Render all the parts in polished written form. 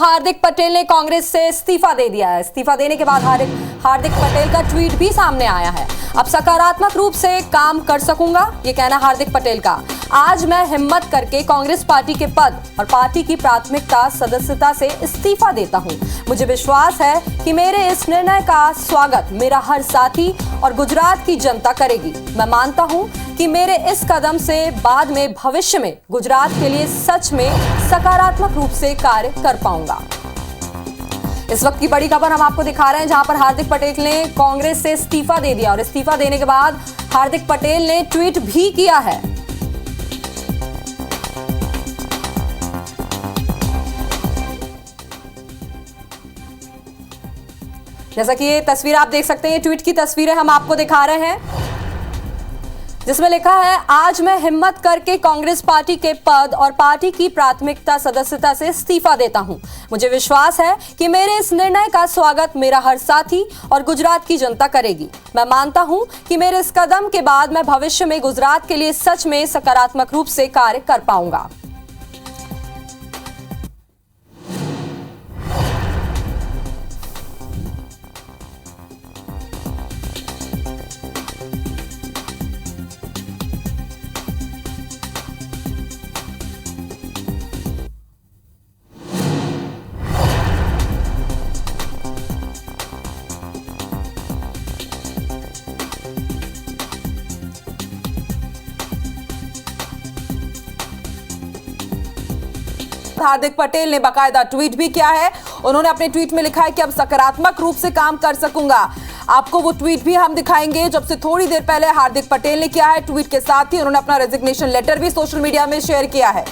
हार्दिक पटेल ने कांग्रेस से इस्तीफा दे दिया है। इस्तीफा देने के बाद हार्दिक पटेल का ट्वीट भी सामने आया है। अब सकारात्मक रूप से काम कर सकूंगा, ये कहना हार्दिक पटेल का। आज मैं हिम्मत करके कांग्रेस पार्टी के पद और पार्टी की प्राथमिकता सदस्यता से इस्तीफा देता हूं। मुझे विश्वास है कि मेरे इस निर्णय का स्वागत मेरा हर साथी और गुजरात की जनता करेगी। मैं मानता हूं कि मेरे इस कदम से बाद में भविष्य में गुजरात के लिए सच में सकारात्मक रूप से कार्य कर पाऊंगा। इस वक्त की बड़ी खबर हम आपको दिखा रहे हैं, जहां पर हार्दिक पटेल ने कांग्रेस से इस्तीफा दे दिया और इस्तीफा देने के बाद हार्दिक पटेल ने ट्वीट भी किया है। जैसा कि ये तस्वीर आप देख सकते हैं, ये ट्वीट की तस्वीरें हम आपको दिखा रहे हैं, जिसमें लिखा है, आज मैं हिम्मत करके कांग्रेस पार्टी के पद और पार्टी की प्राथमिकता सदस्यता से इस्तीफा देता हूं। मुझे विश्वास है कि मेरे इस निर्णय का स्वागत मेरा हर साथी और गुजरात की जनता करेगी। मैं मानता हूं कि मेरे इस कदम के बाद मैं भविष्य में गुजरात के लिए सच में सकारात्मक रूप से कार्य कर पाऊंगा। हार्दिक पटेल ने बाकायदा ट्वीट भी किया है। उन्होंने अपने ट्वीट में लिखा है कि अब सकारात्मक रूप से काम कर सकूंगा। आपको वो ट्वीट भी हम दिखाएंगे जब से थोड़ी देर पहले हार्दिक पटेल ने किया है। ट्वीट के साथ ही उन्होंने अपना रेजिग्नेशन लेटर भी सोशल मीडिया में शेयर किया है।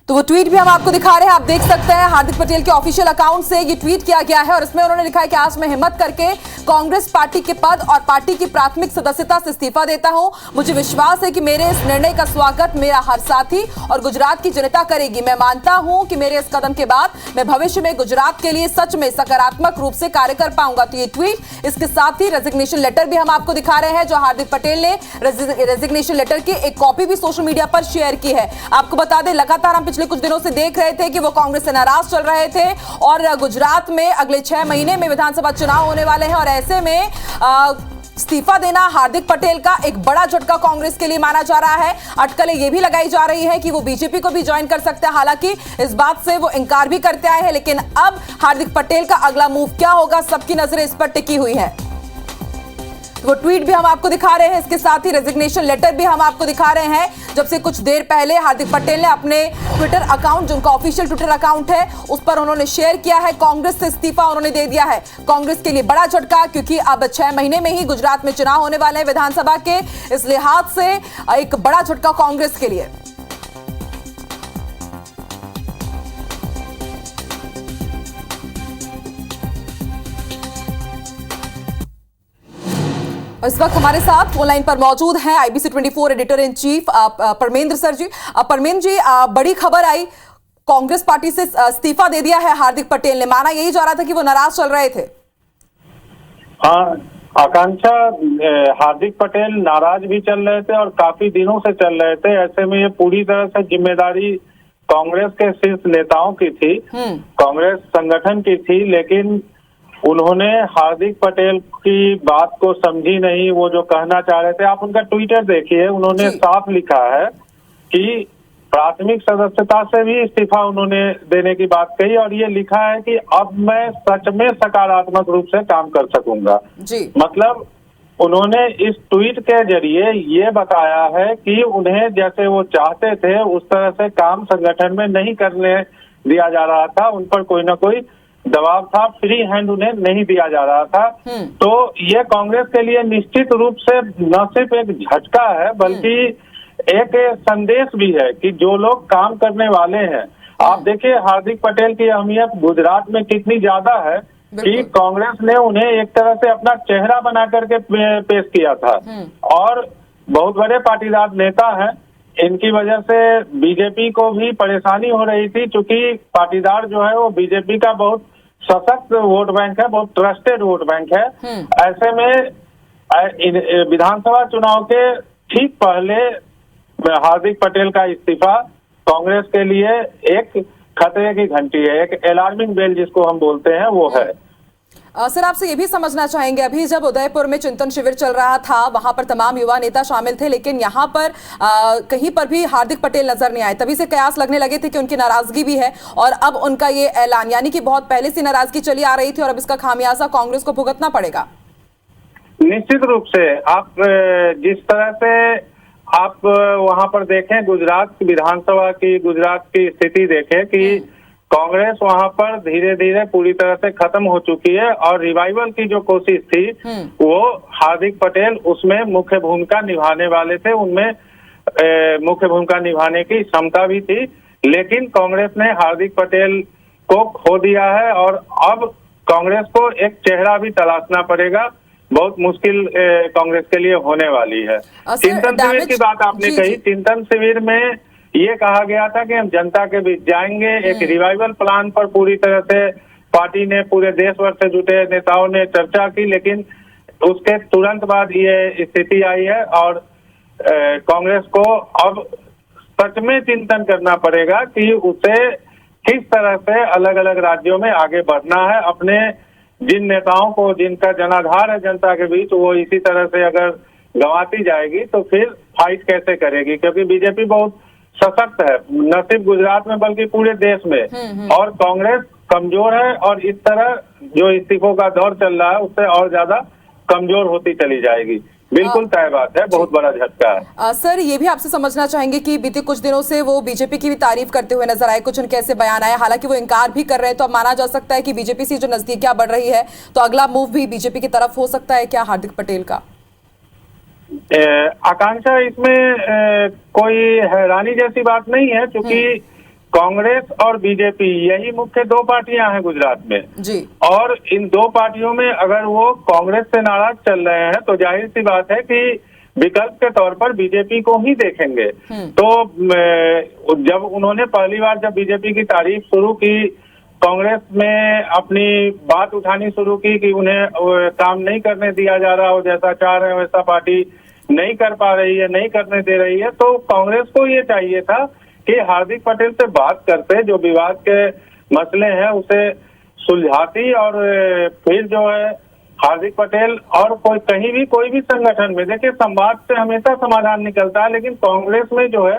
तो वो ट्वीट भी हम आपको दिखा रहे हैं, आप देख सकते हैं। हार्दिक पटेल के ऑफिशियल अकाउंट से ये ट्वीट किया गया है और इसमें उन्होंने लिखा है कि आज मैं हिम्मत करके कांग्रेस पार्टी के पद और पार्टी की प्राथमिक सदस्यता से इस्तीफा देता हूं। मुझे विश्वास है कि मेरे इस निर्णय का स्वागत मेरा हर साथी और गुजरात की जनता करेगी। मैं मानता हूं कि मेरे इस कदम के बाद मैं भविष्य में गुजरात के लिए सच में सकारात्मक रूप से कार्य कर पाऊंगा। तो ये ट्वीट, इसके साथ ही रेजिग्नेशन लेटर भी हम आपको दिखा रहे हैं, जो हार्दिक पटेल ने रेजिग्नेशन लेटर की एक कॉपी भी सोशल मीडिया पर शेयर की है। आपको बता दें, लगातार हम पिछले कुछ दिनों से देख रहे थे कि वो कांग्रेस से नाराज चल रहे थे और गुजरात में अगले 6 महीने में विधानसभा चुनाव होने वाले हैं और ऐसे में इस्तीफा देना हार्दिक पटेल का एक बड़ा झटका कांग्रेस के लिए माना जा रहा है। अटकलें यह भी लगाई जा रही है कि वो बीजेपी को भी ज्वाइन कर सकते हैं। हालांकि इस बात से वो इनकार भी करते आए हैं, लेकिन अब हार्दिक पटेल का अगला मूव क्या होगा, सबकी नजरें इस पर टिकी हुई है। वो ट्वीट भी हम आपको दिखा रहे हैं, इसके साथ ही रेजिग्नेशन लेटर भी हम आपको दिखा रहे हैं। जब से कुछ देर पहले हार्दिक पटेल ने अपने ट्विटर अकाउंट, जो उनका ऑफिशियल ट्विटर अकाउंट है, उस पर उन्होंने शेयर किया है, कांग्रेस से इस्तीफा उन्होंने दे दिया है। कांग्रेस के लिए बड़ा झटका, क्योंकि अब 6 महीने में ही गुजरात में चुनाव होने वाले हैं विधानसभा के। इस लिहाज से एक बड़ा झटका कांग्रेस के लिए। इस वक्त हमारे साथ फोन लाइन पर मौजूद हैं IBC 24 editor in chief Parmendra sir ji. Parmendra ji, बड़ी खबर आई, कांग्रेस पार्टी से इस्तीफा दे दिया है हार्दिक पटेल ने। माना यही जा रहा था कि वो नाराज चल रहे थे। हाँ आकांक्षा, हार्दिक पटेल नाराज भी चल रहे थे और काफी दिनों से चल रहे थे। ऐसे में ये पूरी तरह से जिम्मेदारी कांग्रेस के शीर्ष नेताओं की थी, कांग्रेस संगठन की थी, लेकिन उन्होंने हार्दिक पटेल की बात को समझी नहीं। वो जो कहना चाह रहे थे, आप उनका ट्विटर देखिए, उन्होंने साफ लिखा है कि प्राथमिक सदस्यता से भी इस्तीफा उन्होंने देने की बात कही और ये लिखा है कि अब मैं सच में सकारात्मक रूप से काम कर सकूंगा जी। मतलब उन्होंने इस ट्वीट के जरिए ये बताया है कि उन्हें जैसे वो चाहते थे उस तरह से काम संगठन में नहीं करने दिया जा रहा था, उन पर कोई ना कोई दबाव था, फ्री हैंड उन्हें नहीं दिया जा रहा था। तो ये कांग्रेस के लिए निश्चित रूप से न सिर्फ एक झटका है, बल्कि एक संदेश भी है कि जो लोग काम करने वाले हैं, आप देखिए हार्दिक पटेल की अहमियत गुजरात में कितनी ज्यादा है कि कांग्रेस ने उन्हें एक तरह से अपना चेहरा बना करके पेश किया था और बहुत बड़े पाटीदार नेता हैं। इनकी वजह से बीजेपी को भी परेशानी हो रही थी, क्योंकि पाटीदार जो है वो बीजेपी का बहुत सशक्त वोट बैंक है, बहुत ट्रस्टेड वोट बैंक है। ऐसे में विधानसभा चुनाव के ठीक पहले हार्दिक पटेल का इस्तीफा कांग्रेस के लिए एक खतरे की घंटी है, एक अलार्मिंग बेल जिसको हम बोलते हैं वो है। सर आपसे ये भी समझना चाहेंगे, अभी जब उदयपुर में चिंतन शिविर चल रहा था वहां पर तमाम युवा नेता शामिल थे, लेकिन यहाँ पर कहीं पर भी हार्दिक पटेल नजर नहीं आए। तभी से कयास लगने लगे थे कि उनकी नाराजगी भी है और अब उनका ये ऐलान, यानी कि बहुत पहले से नाराजगी चली आ रही थी और अब इसका खामियाजा कांग्रेस को भुगतना पड़ेगा। निश्चित रूप से आप जिस तरह से आप वहां पर देखें, गुजरात विधानसभा की, गुजरात की स्थिति देखें कि कांग्रेस वहां पर धीरे धीरे पूरी तरह से खत्म हो चुकी है और रिवाइवल की जो कोशिश थी वो हार्दिक पटेल उसमें मुख्य भूमिका निभाने वाले थे, उनमें मुख्य भूमिका निभाने की क्षमता भी थी, लेकिन कांग्रेस ने हार्दिक पटेल को खो दिया है और अब कांग्रेस को एक चेहरा भी तलाशना पड़ेगा। बहुत मुश्किल कांग्रेस के लिए होने वाली है। चिंतन शिविर की बात आपने कही, चिंतन शिविर में ये कहा गया था कि हम जनता के बीच जाएंगे, एक रिवाइवल प्लान पर पूरी तरह से पार्टी ने, पूरे देश भर से जुटे नेताओं ने चर्चा की, लेकिन उसके तुरंत बाद ये स्थिति आई है और कांग्रेस को अब सच में चिंतन करना पड़ेगा कि उसे किस तरह से अलग अलग राज्यों में आगे बढ़ना है। अपने जिन नेताओं को, जिनका जनाधार है जनता के बीच, वो इसी तरह से अगर गंवाती जाएगी तो फिर फाइट कैसे करेगी, क्योंकि बीजेपी बहुत सशक्त है, न सिर्फ गुजरात में बल्कि पूरे देश में, और कांग्रेस कमजोर है और इस तरह जो इस्तीफों का दौर चल रहा है उससे और ज्यादा कमजोर होती चली जाएगी। बिल्कुल तय बात है, बहुत बड़ा झटका है। सर ये भी आपसे समझना चाहेंगे कि बीते कुछ दिनों से वो बीजेपी की भी तारीफ करते हुए नजर आए, कुछ उनके ऐसे बयान आए, हालांकि वो इनकार भी कर रहे हैं, तो अब माना जा सकता है कि बीजेपी से जो नजदीकियां बढ़ रही है तो अगला मूव भी बीजेपी की तरफ हो सकता है क्या हार्दिक पटेल का? आकांक्षा इसमें कोई हैरानी जैसी बात नहीं है, क्योंकि कांग्रेस और बीजेपी यही मुख्य दो पार्टियां हैं गुजरात में जी। और इन दो पार्टियों में अगर वो कांग्रेस से नाराज चल रहे हैं तो जाहिर सी बात है कि विकल्प के तौर पर बीजेपी को ही देखेंगे। तो जब उन्होंने पहली बार जब बीजेपी की तारीफ शुरू की, कांग्रेस में अपनी बात उठानी शुरू की कि उन्हें काम नहीं करने दिया जा रहा, हो जैसा चाह रहे हैं वैसा पार्टी नहीं कर पा रही है, नहीं करने दे रही है, तो कांग्रेस को ये चाहिए था कि हार्दिक पटेल से बात करते, जो विवाद के मसले हैं उसे सुलझाती और फिर जो है हार्दिक पटेल और कहीं भी कोई भी संगठन में, देखिए संवाद से हमेशा समाधान निकलता है, लेकिन कांग्रेस में जो है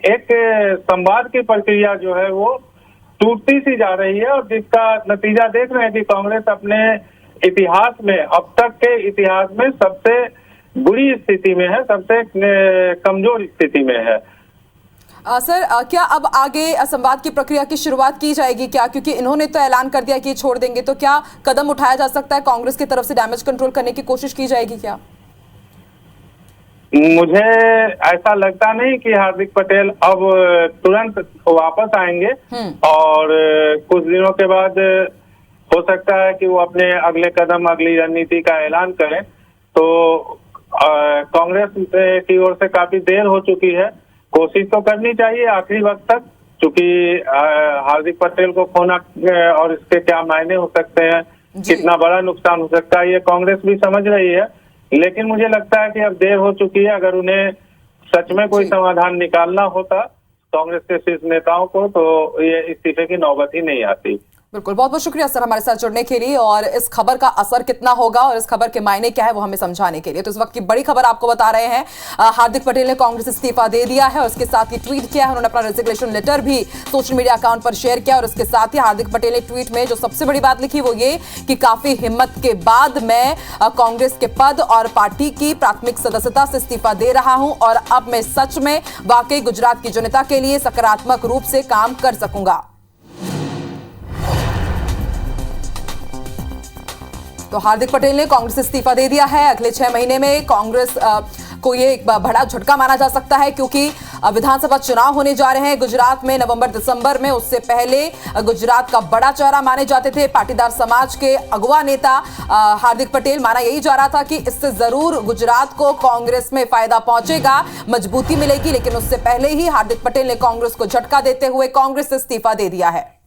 एक संवाद की प्रक्रिया जो है वो टूटती सी जा रही है और जिसका नतीजा देख रहे हैं कि कांग्रेस अपने इतिहास में, अब तक के इतिहास में सबसे बुरी स्थिति में है, सबसे कमजोर स्थिति में है। सर क्या अब आगे संवाद की प्रक्रिया की शुरुआत की जाएगी क्या, क्योंकि इन्होंने तो ऐलान कर दिया कि छोड़ देंगे, तो क्या कदम उठाया जा सकता है कांग्रेस की तरफ से, डैमेज कंट्रोल करने की कोशिश की जाएगी क्या? मुझे ऐसा लगता नहीं कि हार्दिक पटेल अब तुरंत वापस आएंगे और कुछ दिनों के बाद हो सकता है कि वो अपने अगले कदम, अगली रणनीति का ऐलान करें। तो कांग्रेस की ओर से काफी देर हो चुकी है, कोशिश तो करनी चाहिए आखिरी वक्त तक, क्योंकि हार्दिक पटेल को खोना और इसके क्या मायने हो सकते हैं, कितना बड़ा नुकसान हो सकता है, ये कांग्रेस भी समझ रही है, लेकिन मुझे लगता है कि अब देर हो चुकी है। अगर उन्हें सच में कोई समाधान निकालना होता कांग्रेस के शीर्ष नेताओं को, तो ये इस्तीफे की नौबत ही नहीं आती। बिल्कुल, बहुत बहुत शुक्रिया सर हमारे साथ जुड़ने के लिए और इस खबर का असर कितना होगा और इस खबर के मायने क्या है वो हमें समझाने के लिए। तो इस वक्त की बड़ी खबर आपको बता रहे हैं, हार्दिक पटेल ने कांग्रेस इस्तीफा दे दिया है और उसके साथ ही ट्वीट किया है, उन्होंने अपना रेजिग्नेशन लेटर भी सोशल मीडिया अकाउंट पर शेयर किया और उसके साथ ही हार्दिक पटेल ने ट्वीट में जो सबसे बड़ी बात लिखी वो ये कि काफी हिम्मत के बाद मैं कांग्रेस के पद और पार्टी की प्राथमिक सदस्यता से इस्तीफा दे रहा हूं और अब मैं सच में वाकई गुजरात की जनता के लिए सकारात्मक रूप से काम कर सकूंगा। तो हार्दिक पटेल ने कांग्रेस से इस्तीफा दे दिया है। अगले 6 महीने में कांग्रेस को ये एक बड़ा झटका माना जा सकता है, क्योंकि विधानसभा चुनाव होने जा रहे हैं गुजरात में नवंबर-दिसंबर में। उससे पहले गुजरात का बड़ा चेहरा माने जाते थे पाटीदार समाज के अगुवा नेता हार्दिक पटेल। माना यही जा रहा था कि इससे जरूर गुजरात को कांग्रेस में फायदा पहुंचेगा, मजबूती मिलेगी, लेकिन उससे पहले ही हार्दिक पटेल ने कांग्रेस को झटका देते हुए कांग्रेस से इस्तीफा दे दिया है।